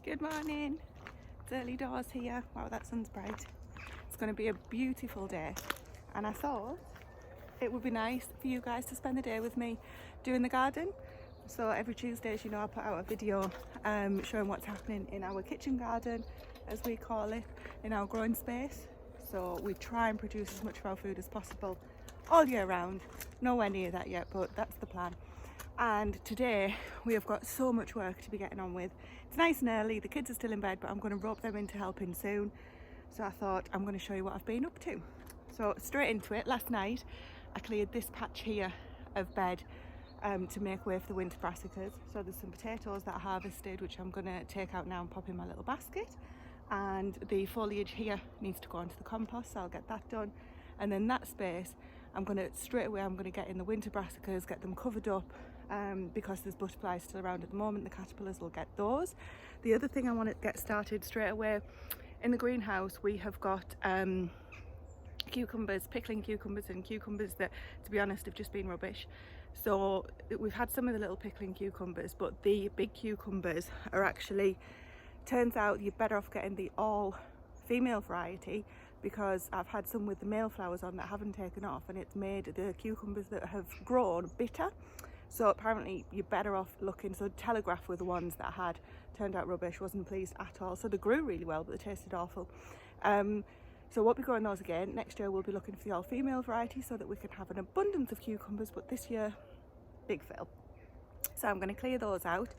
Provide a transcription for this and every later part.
Good morning. It's early doors here. Wow, that sun's bright. It's going to be a beautiful day, and I thought it would be nice for you guys to spend the day with me doing the garden. So every Tuesday, as you know, I put out a video showing what's happening in our kitchen garden, as we call it, in our growing space. So we try and produce as much of our food as possible all year round. Nowhere near that yet, but that's the plan. And today we have got so much work to be getting on with. It's nice and early, the kids are still in bed, but I'm going to rope them into helping soon. So I thought I'm going to show you what I've been up to. So straight into it, last night I cleared this patch here of bed to make way for the winter brassicas. So there's some potatoes that I harvested, which I'm going to take out now and pop in my little basket. And the foliage here needs to go onto the compost, so I'll get that done. And then that space, I'm going to get in the winter brassicas, get them covered up, because there's butterflies still around at the moment. The caterpillars will get those. The other thing I want to get started straight away, in the greenhouse we have got cucumbers, pickling cucumbers, and cucumbers that, to be honest, have just been rubbish. So we've had some of the little pickling cucumbers, but the big cucumbers are actually, turns out you're better off getting the all female variety, because I've had some with the male flowers on that haven't taken off, and it's made the cucumbers that have grown bitter. So apparently you're better off looking. So Telegraph were the ones that I had, turned out rubbish, wasn't pleased at all. So they grew really well, but they tasted awful. So we'll be growing those again. Next year we'll be looking for the all female variety so that we can have an abundance of cucumbers, but this year, big fail. So I'm going to clear those out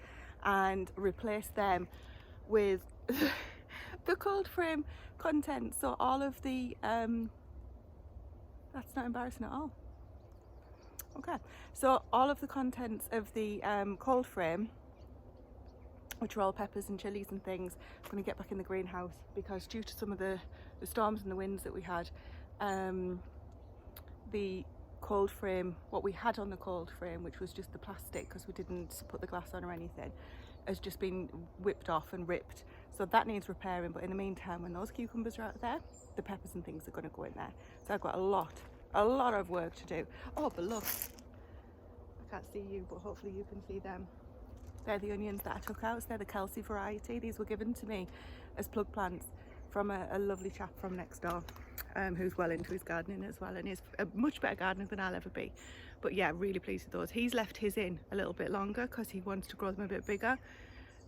and replace them with the cold frame content. So all of the that's not embarrassing at all. Okay, so all of the contents of the cold frame, which are all peppers and chilies and things, I'm going to get back in the greenhouse, because due to some of the storms and the winds that we had, the cold frame, what we had on the cold frame, which was just the plastic, because we didn't put the glass on or anything, has just been whipped off and ripped. So that needs repairing, but in the meantime, when those cucumbers are out there, the peppers and things are going to go in there. So I've got a lot of work to do. Oh, but look, I can't see you, but hopefully you can see them. They're the onions that I took out. So they're the Kelsey variety. These were given to me as plug plants from a lovely chap from next door, who's well into his gardening as well, and is a much better gardener than I'll ever be. But yeah, really pleased with those. He's left his in a little bit longer because he wants to grow them a bit bigger.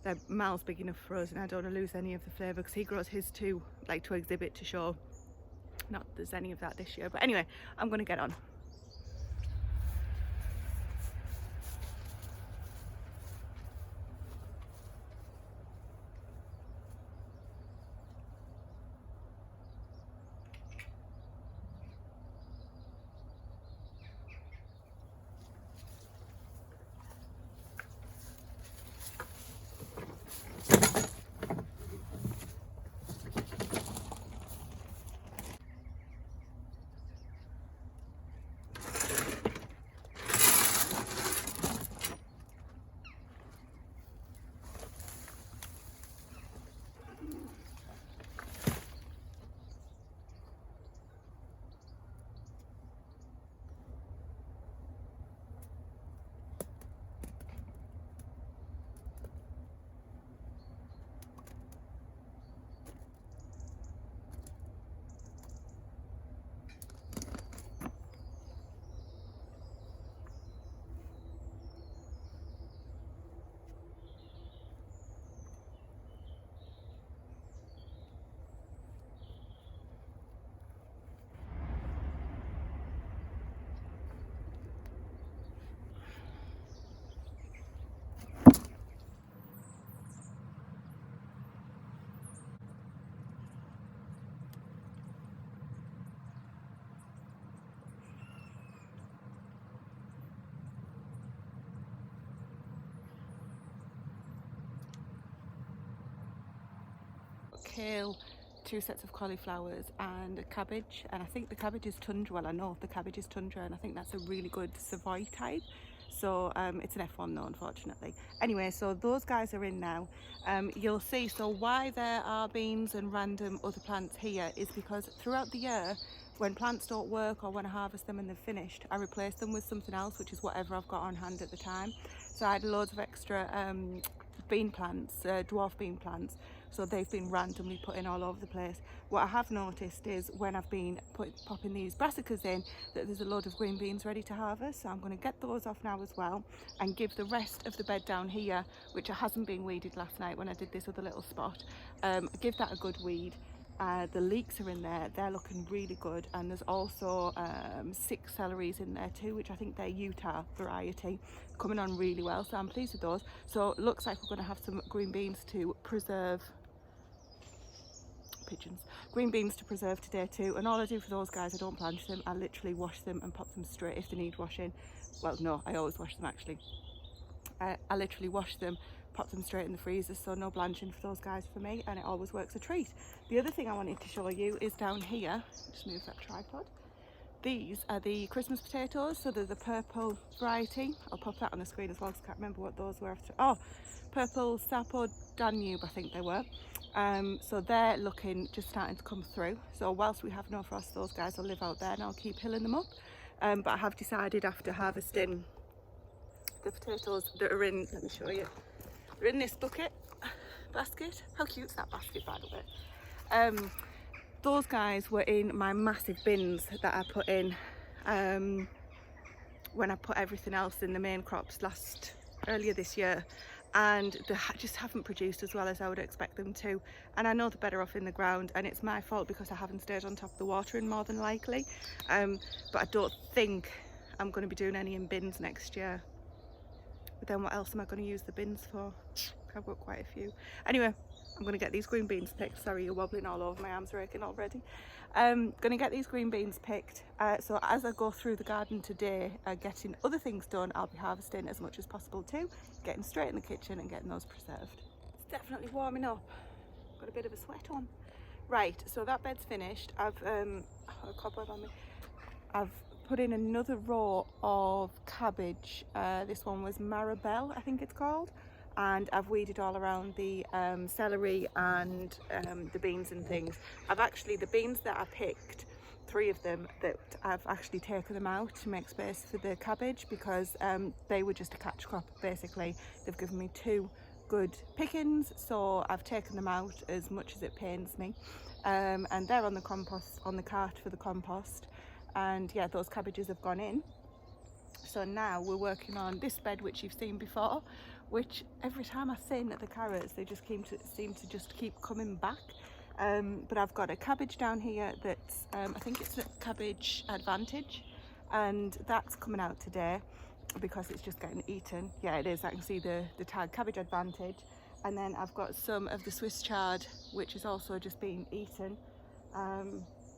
They're miles big enough for us, and I don't want to lose any of the flavour, because he grows his too, like to exhibit, to show. Not that there's any of that this year, but anyway, I'm going to get on. Kale, 2 sets of cauliflowers, and a cabbage, and I think the cabbage is tundra. Well, I know the cabbage is tundra, and I think that's a really good Savoy type. So it's an F1 though, unfortunately. Anyway, so those guys are in now. You'll see, so why there are beans and random other plants here is because throughout the year, when plants don't work or when I harvest them and they're finished, I replace them with something else, which is whatever I've got on hand at the time. So I had loads of extra bean plants, dwarf bean plants, so they've been randomly put in all over the place. What I have noticed is when I've been popping these brassicas in, that there's a load of green beans ready to harvest, so I'm going to get those off now as well and give the rest of the bed down here, which hasn't been weeded last night when I did this other little spot, give that a good weed. The leeks are in there, they're looking really good, and there's also 6 celeries in there too, which I think they're Utah variety, coming on really well, so I'm pleased with those. So it looks like we're going to have some green beans to preserve, green beans to preserve today too. And all I do for those guys, I don't blanch them, I literally wash them and pop them straight if they need washing. Well, no, I always wash them actually. I literally wash them, pop them straight in the freezer, so no blanching for those guys for me, and it always works a treat. The other thing I wanted to show you is down here, just move that tripod. These are the Christmas potatoes, so they're the purple variety. I'll pop that on the screen as well because I can't remember what those were after. Oh, purple Sapo Danube, I think they were. So they're looking just starting to come through. So whilst we have no frost, those guys will live out there and I'll keep hilling them up. But I have decided after harvesting the potatoes that are in, let me show you, they're in this basket. How cute's that basket, by the way? Those guys were in my massive bins that I put in when I put everything else in the main crops earlier this year, and they just haven't produced as well as I would expect them to, and I know they're better off in the ground, and it's my fault because I haven't stayed on top of the watering more than likely, but I don't think I'm going to be doing any in bins next year. But then what else am I going to use the bins for? I've got quite a few. Anyway, I'm going to get these green beans picked. Sorry, you're wobbling all over, my arms are aching already. Going to get these green beans picked. So as I go through the garden today, getting other things done, I'll be harvesting as much as possible too, getting straight in the kitchen and getting those preserved. It's definitely warming up. Got a bit of a sweat on. Right, so that bed's finished. I've a cobweb on me. I've put in another row of cabbage. This one was Maribel, I think it's called, and I've weeded all around the celery and the beans and things. The beans that I picked, 3 of them, that I've actually taken them out to make space for the cabbage because they were just a catch crop basically. They've given me 2 good pickings, so I've taken them out as much as it pains me, and they're on the compost, on the cart for the compost. And yeah, those cabbages have gone in. So now we're working on this bed, which you've seen before, which every time I sing at the carrots, they just seem to just keep coming back. But I've got a cabbage down here that's, I think it's a cabbage advantage, and that's coming out today because it's just getting eaten. Yeah, it is. I can see the tag cabbage advantage. And then I've got some of the Swiss chard, which is also just being eaten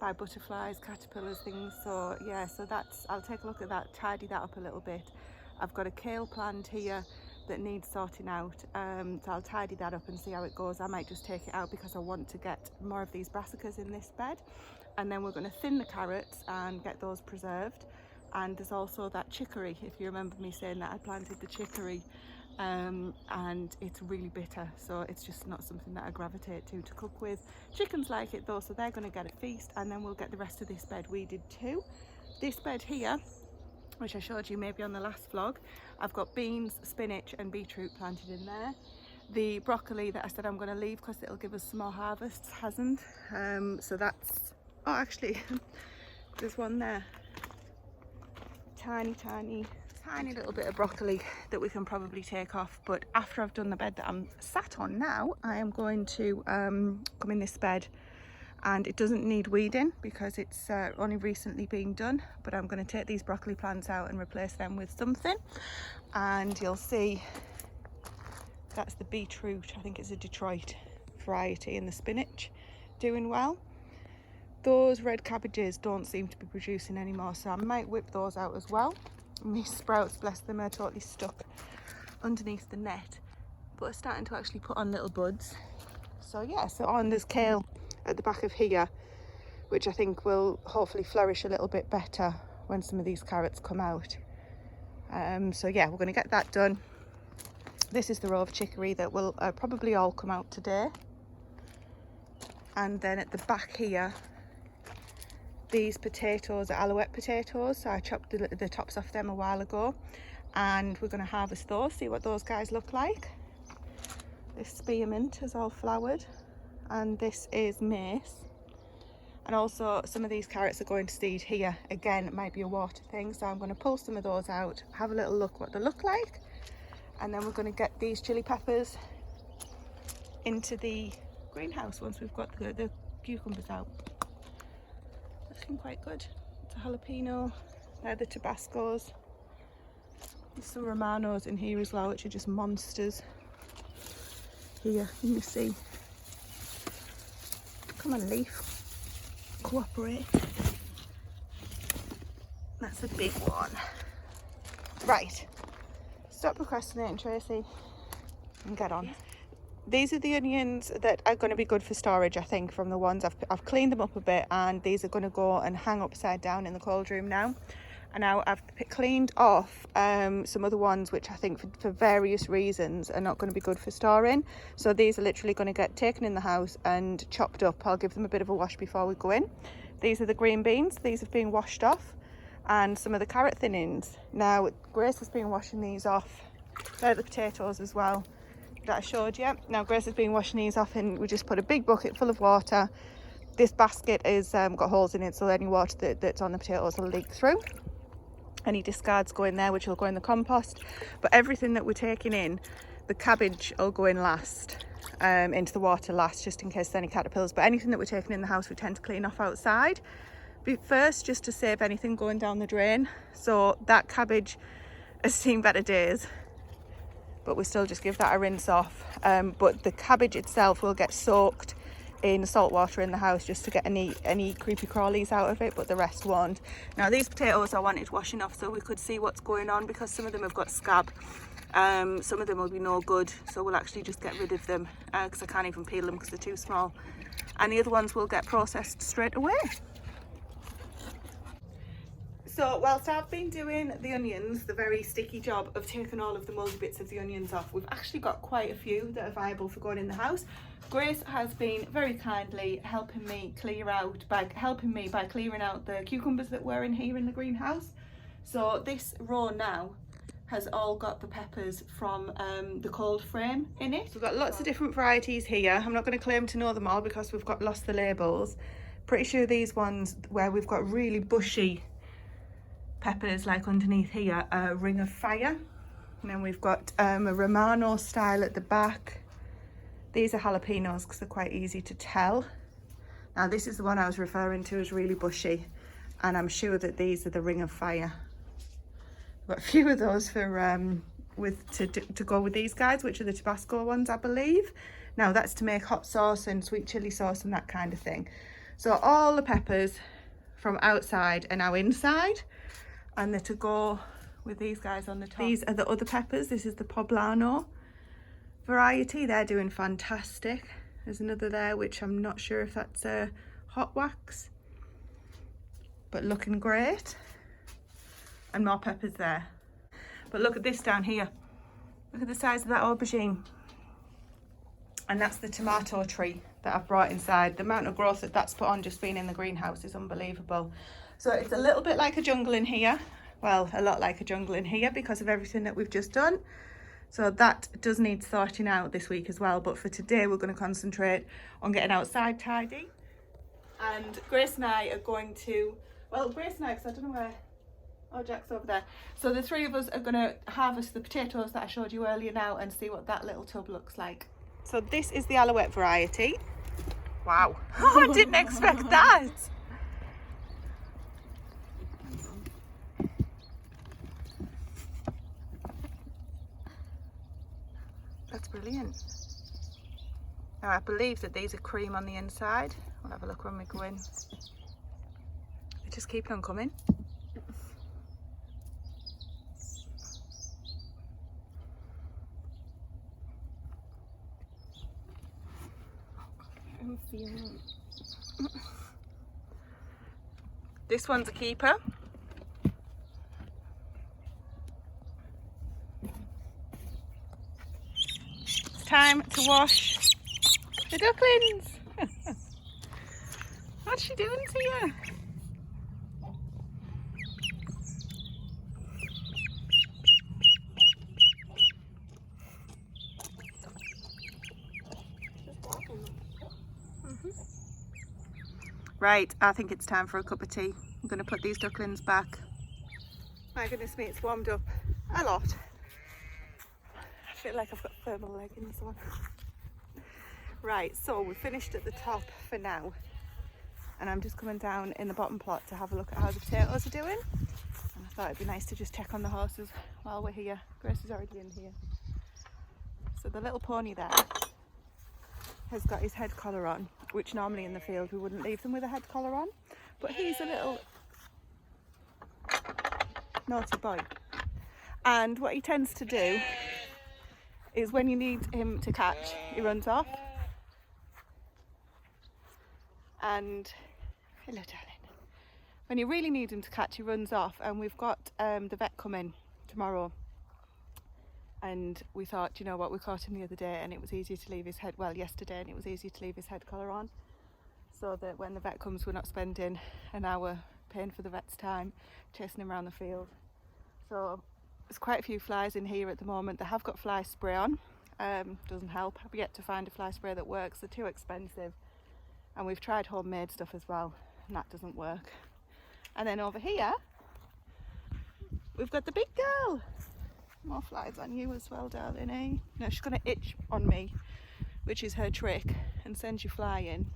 by butterflies, caterpillars, things. So yeah, so that's, I'll take a look at that, tidy that up a little bit. I've got a kale plant here that needs sorting out, so I'll tidy that up and see how it goes. I might just take it out because I want to get more of these brassicas in this bed, and then we're going to thin the carrots and get those preserved. And there's also that chicory, if you remember me saying that I planted the chicory, and it's really bitter, so it's just not something that I gravitate to cook with. Chickens like it though, so they're going to get a feast, and then we'll get the rest of this bed weeded too. This bed here, which I showed you maybe on the last vlog, I've got beans, spinach and beetroot planted in there. The broccoli that I said I'm going to leave because it'll give us some more harvests hasn't, so that's, oh actually there's one there, tiny little bit of broccoli that we can probably take off. But after I've done the bed that I'm sat on now, I am going to come in this bed, and it doesn't need weeding because it's only recently been done, but I'm going to take these broccoli plants out and replace them with something, and you'll see that's the beetroot. I think it's a Detroit variety, and the spinach doing well. Those red cabbages don't seem to be producing anymore, so I might whip those out as well. And these sprouts, bless them, are totally stuck underneath the net, but are starting to actually put on little buds. So yeah, so on there's kale at the back of here, which I think will hopefully flourish a little bit better when some of these carrots come out. So yeah, we're going to get that done. This is the row of chicory that will probably all come out today. And then at the back here, these potatoes are alouette potatoes, so I chopped the tops off them a while ago, and we're going to harvest those, see what those guys look like. This spearmint has all flowered, and this is mace. And also some of these carrots are going to seed here. Again, it might be a water thing, so I'm going to pull some of those out, have a little look what they look like, and then we're going to get these chili peppers into the greenhouse once we've got the cucumbers out. Looking quite good. It's a jalapeno, they're the Tabascos. There's some Romanos in here as well, which are just monsters. Here, can you see? Come on, leaf. Cooperate. That's a big one. Right. Stop procrastinating, Tracy, and get on. These are the onions that are going to be good for storage, I think, from the ones I've cleaned them up a bit, and these are going to go and hang upside down in the cold room now. And now I've cleaned off some other ones which I think for various reasons are not going to be good for storing. So these are literally going to get taken in the house and chopped up. I'll give them a bit of a wash before we go in. These are the green beans. These have been washed off, and some of the carrot thinnings. Now Grace has been washing these off. They're the potatoes as well that I showed you. Now Grace has been washing these off, and we just put a big bucket full of water. This basket is got holes in it, so any water that's on the potatoes will leak through. Any discards go in there, which will go in the compost. But everything that we're taking in, the cabbage will go in last, into the water last, just in case there's any caterpillars. But anything that we're taking in the house, we tend to clean off outside first, just to save anything going down the drain. So that cabbage has seen better days, but we still just give that a rinse off. But the cabbage itself will get soaked in salt water in the house, just to get any creepy crawlies out of it, but the rest won't. Now these potatoes I wanted washing off so we could see what's going on, because some of them have got scab. Some of them will be no good, so we'll actually just get rid of them, because I can't even peel them because they're too small. And the other ones will get processed straight away. So whilst I've been doing the onions, the very sticky job of taking all of the mouldy bits of the onions off, we've actually got quite a few that are viable for going in the house. Grace has been very kindly helping me by clearing out the cucumbers that were in here in the greenhouse. So this row now has all got the peppers from the cold frame in it. So we've got lots of different varieties here. I'm not going to claim to know them all because we've lost the labels. Pretty sure these ones where we've got really bushy peppers like underneath here are Ring of Fire, and then we've got a Romano style at the back. These are jalapenos because they're quite easy to tell. Now this is the one I was referring to as really bushy, and I'm sure that these are the Ring of Fire. I've got a few of those for to go with these guys, which are the Tabasco ones, I believe. Now that's to make hot sauce and sweet chili sauce and that kind of thing. So all the peppers from outside are now inside, and they're to go with these guys on the top. These are the other peppers. This is the poblano variety. They're doing fantastic. There's another there which I'm not sure if that's a hot wax, but looking great. And more peppers there. But look at this down here. Look at the size of that aubergine. And that's the tomato tree that I've brought inside. The amount of growth that's put on just being in the greenhouse is unbelievable. So it's a little bit like a jungle in here. Well, a lot like a jungle in here because of everything that we've just done. So that does need sorting out this week as well. But for today, we're going to concentrate on getting outside tidy. And Grace and I are going to, well, Grace and I, because I don't know where, oh, Jack's over there. So the three of us are going to harvest the potatoes that I showed you earlier now and see what that little tub looks like. So this is the Alouette variety. Wow, I didn't expect that. That's brilliant. Now I believe that these are cream on the inside. We'll have a look when we go in. They just keep on coming. I'm feeling. This one's a keeper. Time to wash the ducklings. What's she doing to you? Right, I think it's time for a cup of tea. I'm going to put these ducklings back. My goodness me, it's warmed up a lot. I feel like I've got thermal leggings on. Right, so we're finished at the top for now. And I'm just coming down in the bottom plot to have a look at how the potatoes are doing. And I thought it'd be nice to just check on the horses while we're here. Grace is already in here. So the little pony there has got his head collar on, which normally in the field we wouldn't leave them with a head collar on, but he's a little naughty boy, and what he tends to do is when you need him to catch, he runs off. And hello darling, when you really need him to catch, he runs off. And we've got the vet coming tomorrow, and we thought, you know what, we caught him the other day and it was easier to leave his head, well yesterday, and it was easier to leave his head collar on, so that when the vet comes we're not spending an hour paying for the vet's time chasing him around the field. So there's quite a few flies in here at the moment. They have got fly spray on, doesn't help. I've yet to find a fly spray that works, they're too expensive, and we've tried homemade stuff as well and that doesn't work. And then over here we've got the big girl. More flies on you as well, darling, eh? No, she's gonna itch on me, which is her trick, and sends you flying.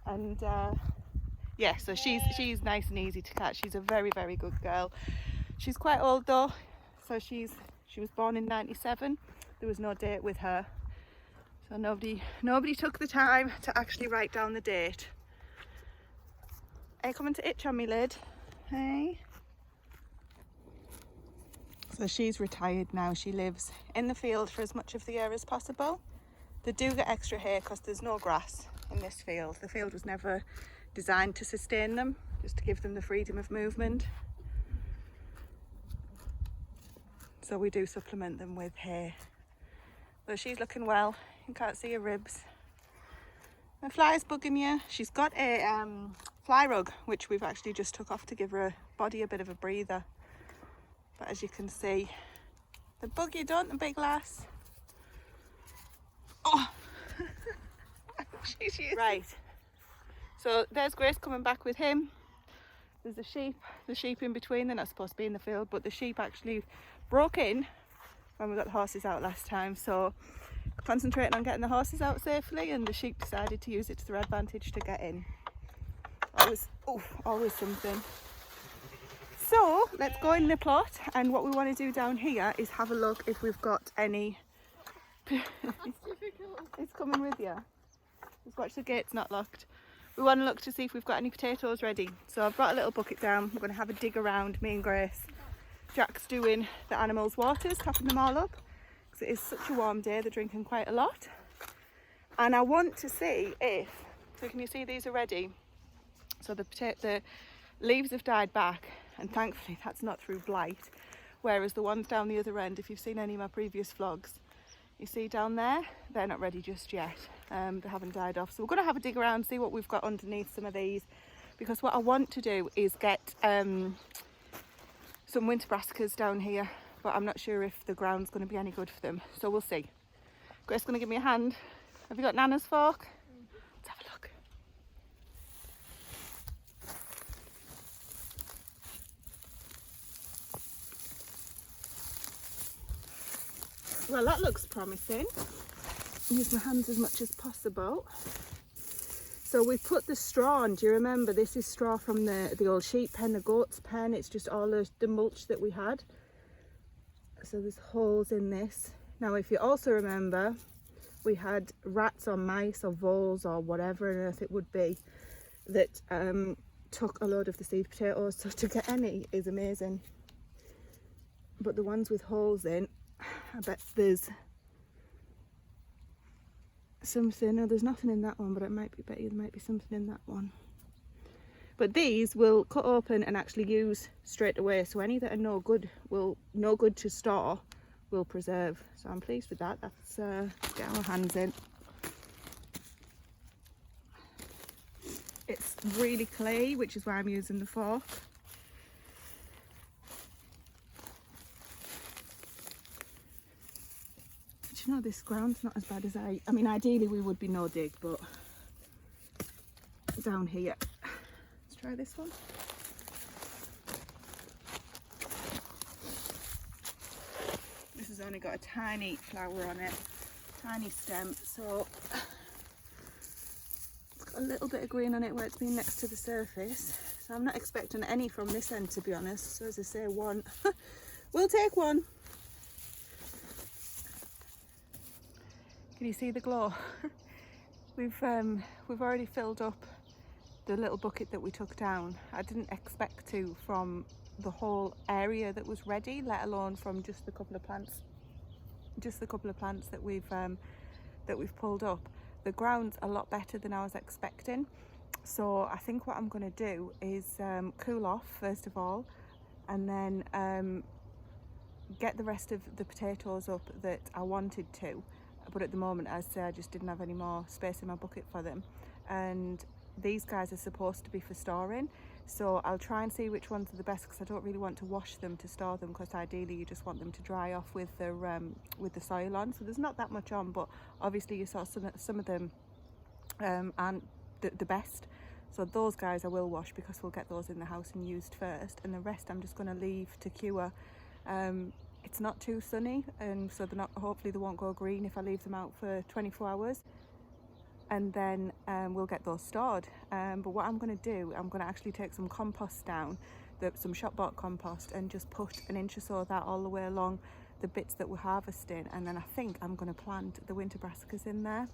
And yeah, so she's nice and easy to catch. She's a very, very good girl. She's quite old though, so she was born in 97. There was no date with her, so nobody took the time to actually write down the date. Are you coming to itch on me, lid? Hey. So she's retired now. She lives in the field for as much of the year as possible. They do get extra hay because there's no grass in this field. The field was never designed to sustain them, just to give them the freedom of movement. So we do supplement them with hay. But she's looking well. You can't see her ribs. The fly's bugging you. She's got a fly rug, which we've actually just took off to give her body a bit of a breather. But as you can see, they bug you, don't they, big lass? Oh! She's right. So there's Grace coming back with him. There's the sheep in between. They're not supposed to be in the field, but the sheep actually broke in when we got the horses out last time. So concentrating on getting the horses out safely, and the sheep decided to use it to their advantage to get in. Always something. So let's go in the plot, and what we want to do down here is have a look if we've got any. It's coming with you. Just watch the gate's not locked. We want to look to see if we've got any potatoes ready. So I've brought a little bucket down. We're going to have a dig around, me and Grace. Jack's doing the animals' waters, topping them all up, because it is such a warm day. They're drinking quite a lot. And I want to see if, so can you see these are ready? So the leaves have died back, and thankfully that's not through blight. Whereas the ones down the other end, if you've seen any of my previous vlogs, you see down there, they're not ready just yet. They haven't died off. So we're going to have a dig around, see what we've got underneath some of these, because what I want to do is get some winter brassicas down here, but I'm not sure if the ground's going to be any good for them. So we'll see. Grace's going to give me a hand. Have you got Nana's fork? Let's have a look. Well, that looks promising. Use my hands as much as possible. So we put the straw on. Do you remember? This is straw from the old sheep pen, the goat's pen. It's just all the mulch that we had. So there's holes in this. Now, if you also remember, we had rats or mice or voles or whatever on earth it would be that took a load of the seed potatoes. So to get any is amazing. But the ones with holes in, I bet there's something. No, there's nothing in that one, but bet you there might be something in that one. But these will cut open and actually use straight away. So any that are no good to store will preserve. So I'm pleased with that. Let's get our hands in. It's really clay, which is why I'm using the fork. You know, this ground's not as bad as I mean, ideally we would be no dig, but down here. Let's try this one. This has only got a tiny flower on it, tiny stem, so it's got a little bit of green on it where it's been next to the surface. So I'm not expecting any from this end, to be honest. So as I say, one. We'll take one. Can you see the glow? We've already filled up the little bucket that we took down. I didn't expect to from the whole area that was ready, let alone from just the couple of plants that we've pulled up. The ground's a lot better than I was expecting, so I think what I'm going to do is cool off first of all, and then get the rest of the potatoes up that I wanted to, but at the moment, as I say, I just didn't have any more space in my bucket for them. And these guys are supposed to be for storing, so I'll try and see which ones are the best, because I don't really want to wash them to store them, because ideally you just want them to dry off with the soil on. So there's not that much on, but obviously you saw some of them aren't the best. So those guys I will wash, because we'll get those in the house and used first, and the rest I'm just going to leave to cure. It's not too sunny, and so hopefully they won't go green if I leave them out for 24 hours. And then we'll get those stored. But what I'm going to do, I'm going to actually take some compost down, some shop bought compost, and just put an inch or so of that all the way along the bits that we're harvesting. And then I think I'm going to plant the winter brassicas in there,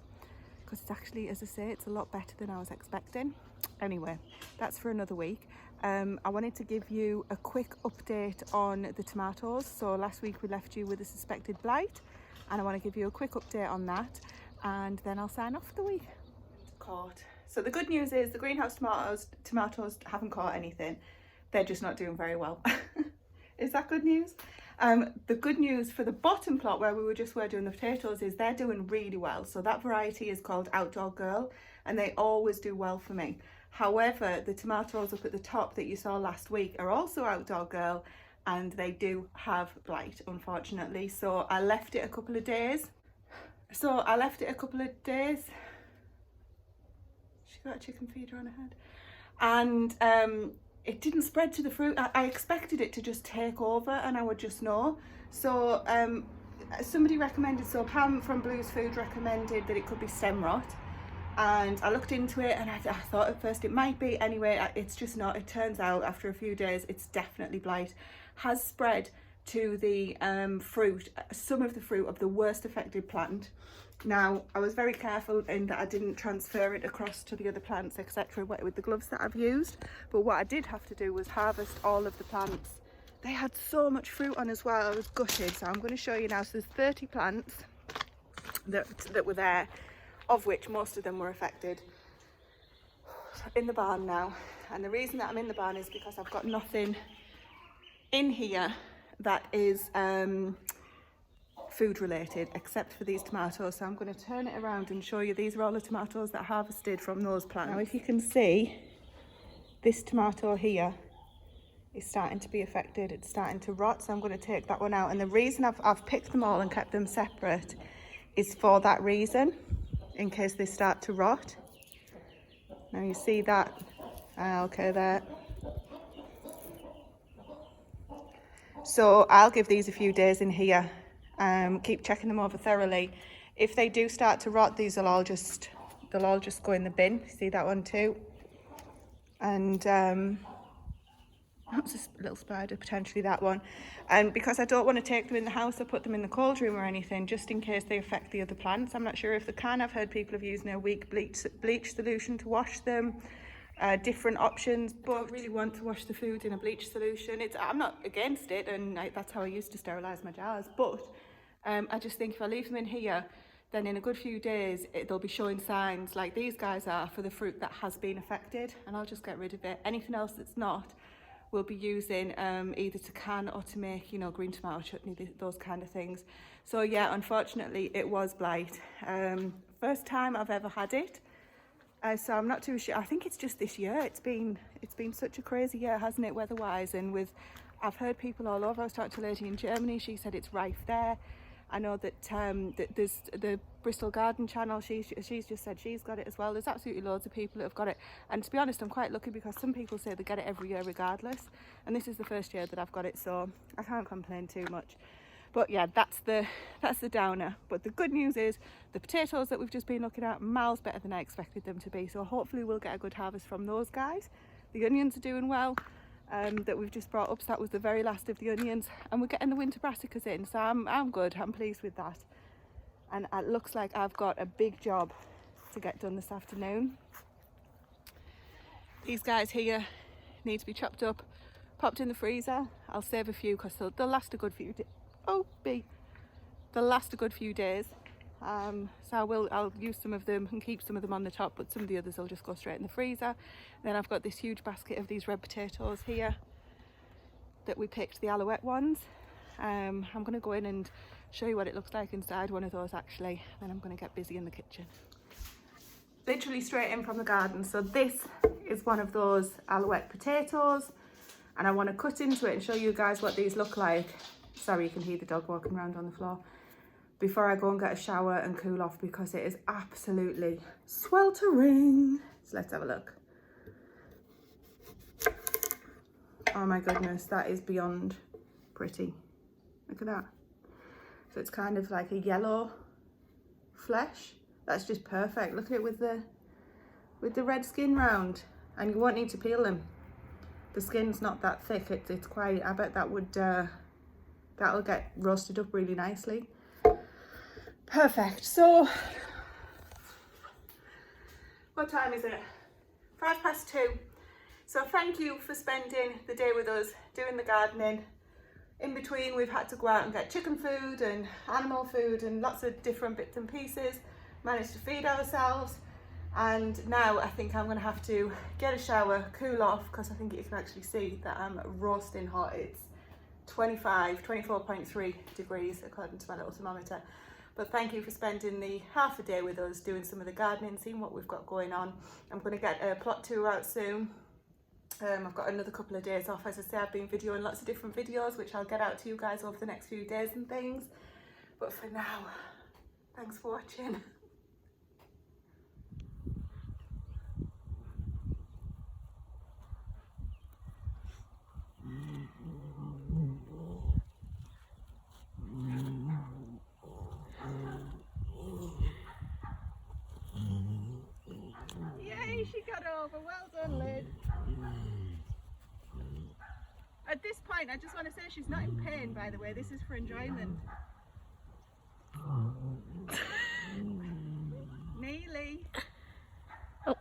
because it's actually, as I say, it's a lot better than I was expecting. Anyway, that's for another week. I wanted to give you a quick update on the tomatoes. So last week we left you with a suspected blight, and I want to give you a quick update on that, and then I'll sign off for the week. Caught. So the good news is the greenhouse tomatoes haven't caught anything. They're just not doing very well. Is that good news? The good news for the bottom plot where we were doing the potatoes is they're doing really well. So that variety is called Outdoor Girl, and they always do well for me. However, the tomatoes up at the top that you saw last week are also Outdoor Girl, and they do have blight, unfortunately. So I left it a couple of days. She got a chicken feeder on her head. And it didn't spread to the fruit. I expected it to just take over and I would just know. So somebody recommended, so Pam from Blues Food recommended that it could be stem rot. And I looked into it, and I thought at first it might be. Anyway, it's just not. It turns out after a few days it's definitely blight. Has spread to the fruit, some of the fruit of the worst affected plant. Now, I was very careful in that I didn't transfer it across to the other plants, etc., with the gloves that I've used. But what I did have to do was harvest all of the plants. They had so much fruit on as well. I was gutted. So I'm going to show you now. So there's 30 plants that were there, of which most of them were affected. In the barn now. And the reason that I'm in the barn is because I've got nothing in here that is food related, except for these tomatoes. So I'm going to turn it around and show you. These are all the tomatoes that I harvested from those plants. Now if you can see, this tomato here is starting to be affected. It's starting to rot, so I'm going to take that one out. And the reason I've picked them all and kept them separate is for that reason, in case they start to rot. Now you see that, okay, there. So I'll give these a few days in here. Keep checking them over thoroughly. If they do start to rot, these will all just go in the bin. See that one too? And that's a little spider, potentially that one. And because I don't want to take them in the house or put them in the cold room or anything, just in case they affect the other plants. I'm not sure if they can. I've heard people have used a weak bleach solution to wash them. Different options, but I really want to wash the food in a bleach solution. I'm not against it, and that's how I used to sterilise my jars, but I just think if I leave them in here, then in a good few days they'll be showing signs like these guys are for the fruit that has been affected, and I'll just get rid of it. Anything else that's not, we'll be using either to can or to make, green tomato chutney, those kind of things. So yeah, unfortunately it was blight. First time I've ever had it. So I'm not too sure. I think it's just this year. It's been such a crazy year, hasn't it, weather-wise? And I've heard people all over. I was talking to a lady in Germany. She said it's rife there. I know that, that there's the Bristol Garden channel, she's just said she's got it as well. There's absolutely loads of people that have got it, and to be honest, I'm quite lucky because some people say they get it every year regardless, and this is the first year that I've got it, so I can't complain too much. But yeah, that's the downer. But the good news is the potatoes that we've just been looking at, miles better than I expected them to be, so hopefully we'll get a good harvest from those guys. The onions are doing well, that we've just brought up, so that was the very last of the onions, and we're getting the winter brassicas in, so I'm good, I'm pleased with that. And it looks like I've got a big job to get done this afternoon. These guys here need to be chopped up, popped in the freezer. I'll save a few because they'll last a good few days. They'll last a good few days. So I'll use some of them and keep some of them on the top, but some of the others will just go straight in the freezer. Then I've got this huge basket of these red potatoes here that we picked, the alouette ones. I'm going to go in and show you what it looks like inside one of those actually, then I'm going to get busy in the kitchen. Literally straight in from the garden. So this is one of those alouette potatoes, and I want to cut into it and show you guys what these look like. Sorry, you can hear the dog walking around on the floor. Before I go and get a shower and cool off, because it is absolutely sweltering. So let's have a look. Oh my goodness, that is beyond pretty. Look at that. So it's kind of like a yellow flesh. That's just perfect. Look at it with the red skin round, and you won't need to peel them. The skin's not that thick. It's quite. I bet that would that'll get roasted up really nicely. Perfect. So what time is it? 2:05. So thank you for spending the day with us doing the gardening. In between, we've had to go out and get chicken food and animal food and lots of different bits and pieces. Managed to feed ourselves, and now I think I'm going to have to get a shower, cool off, because I think you can actually see that I'm roasting hot. It's 24.3 degrees according to my little thermometer. But thank you for spending the half a day with us doing some of the gardening, seeing what we've got going on. I'm going to get a plot tour out soon. I've got another couple of days off. As I say, I've been videoing lots of different videos which I'll get out to you guys over the next few days and things. But for now, thanks for watching. Yay, she got over. Well done, Liz. At this point, I just want to say she's not in pain, by the way. This is for enjoyment. Neely. Oh.